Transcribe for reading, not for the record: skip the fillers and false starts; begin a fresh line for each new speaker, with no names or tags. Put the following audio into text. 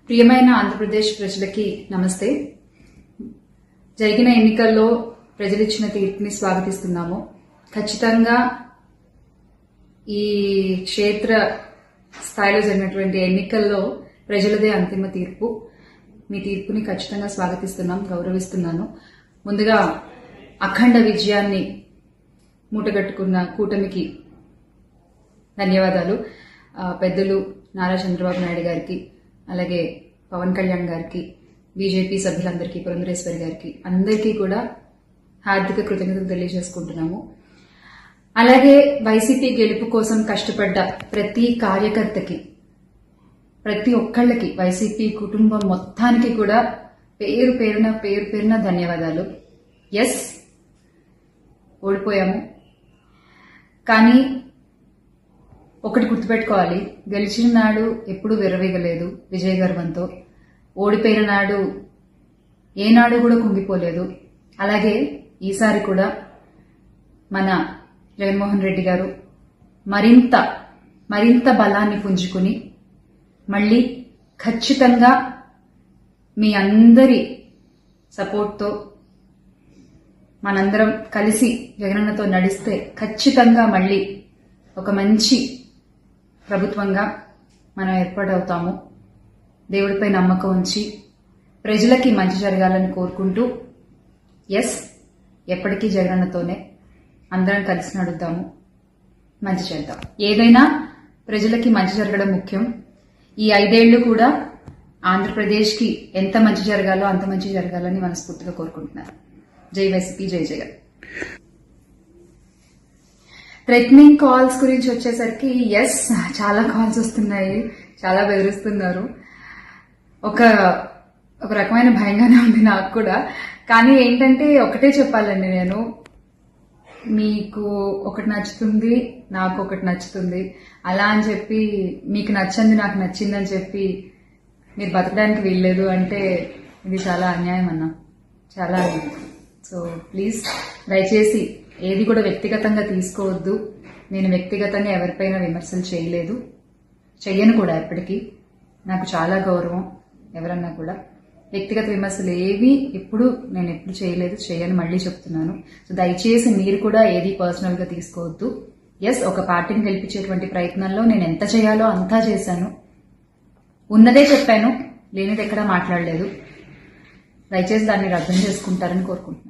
ప్రియమైన ఆంధ్రప్రదేశ్ ప్రజలకి నమస్తే. జరిగిన ఎన్నికల్లో ప్రజలిచ్చిన తీర్పుని స్వాగతిస్తున్నాము. ఖచ్చితంగా ఈ క్షేత్ర స్థాయిలో జరిగినటువంటి ఎన్నికల్లో ప్రజలదే అంతిమ తీర్పు. మీ తీర్పుని ఖచ్చితంగా స్వాగతిస్తున్నాం, గౌరవిస్తున్నాను. ముందుగా అఖండ విజయాన్ని మూటగట్టుకున్న కూటమికి ధన్యవాదాలు. పెద్దలు నారా చంద్రబాబు నాయుడు గారికి, అలాగే పవన్ కళ్యాణ్ గారికి, బీజేపీ సభ్యులందరికీ, పురంధరేశ్వరి గారికి, అందరికీ కూడా హార్దిక కృతజ్ఞతలు తెలియజేసుకుంటున్నాము. అలాగే వైసీపీ గెలుపు కోసం కష్టపడ్డ ప్రతి కార్యకర్తకి, ప్రతి ఒక్కళ్ళకి, వైసీపీ కుటుంబం మొత్తానికి కూడా పేరు పేరున ధన్యవాదాలు. ఎస్, ఓడిపోయాము, కానీ ఒకటి గుర్తుపెట్టుకోవాలి, గెలిచిన నాడు ఎప్పుడూ విర్రవీగలేదు విజయ గర్వంతో. ఓడిపోయిన నాడు ఏనాడు కూడా కుంగిపోలేదు. అలాగే ఈసారి కూడా మన జగన్మోహన్ రెడ్డి గారు మరింత బలాన్ని పుంజుకుని మళ్ళీ ఖచ్చితంగా మీ అందరి సపోర్ట్తో మనందరం కలిసి జగనన్నతో నడిస్తే ఖచ్చితంగా మళ్ళీ ఒక మంచి ప్రభుత్వంగా మనం ఏర్పాటవుతాము. దేవుడిపై నమ్మకం ఉంచి ప్రజలకి మంచి జరగాలని కోరుకుంటూ, ఎస్, ఎప్పటికీ జగనన్నతోనే అందరం కలిసి నడుద్దాము, మంచి చేద్దాం. ఏదైనా ప్రజలకి మంచి జరగడం ముఖ్యం. ఈ 5 ఏళ్లు కూడా ఆంధ్రప్రదేశ్కి ఎంత మంచి జరగాలో అంత మంచి జరగాలని మనస్ఫూర్తిగా కోరుకుంటున్నాను. జై వైసీపీ, జై జగన్. థ్రెటనింగ్ కాల్స్ గురించి వచ్చేసరికి, ఎస్, చాలా కాల్స్ వస్తున్నాయి, చాలా బెదిరిస్తున్నారు. ఒక రకమైన భయంగానే ఉంది నాకు కూడా. కానీ ఏంటంటే ఒకటే చెప్పాలండి, నేను మీకు ఒకటి నచ్చుతుంది, నాకు ఒకటి నచ్చుతుంది, అలా అని చెప్పి మీకు నచ్చింది నాకు నచ్చిందని చెప్పి మీరు బతకడానికి వీల్లేదు అంటే ఇది చాలా అన్యాయం అన్న, చాలా అన్యాయం. సో ప్లీజ్, దయచేసి ఏది కూడా వ్యక్తిగతంగా తీసుకోవద్దు. నేను వ్యక్తిగతంగా ఎవరిపైన విమర్శలు చేయలేదు, చెయ్యను కూడా. ఎప్పటికీ నాకు చాలా గౌరవం. ఎవరన్నా కూడా వ్యక్తిగత విమర్శలు ఏవి నేను ఎప్పుడు చేయలేదు, చేయని మళ్ళీ చెప్తున్నాను. సో దయచేసి మీరు కూడా ఏది పర్సనల్ గా తీసుకోవద్దు. ఎస్, ఒక పార్టీని గెలిపించేటువంటి ప్రయత్నంలో నేను ఎంత చేయాలో అంతా చేశాను, ఉన్నదే చెప్పాను, లేనిది ఎక్కడా మాట్లాడలేదు. దయచేసి దాన్ని అర్థం చేసుకుంటారని కోరుకుంటున్నాను.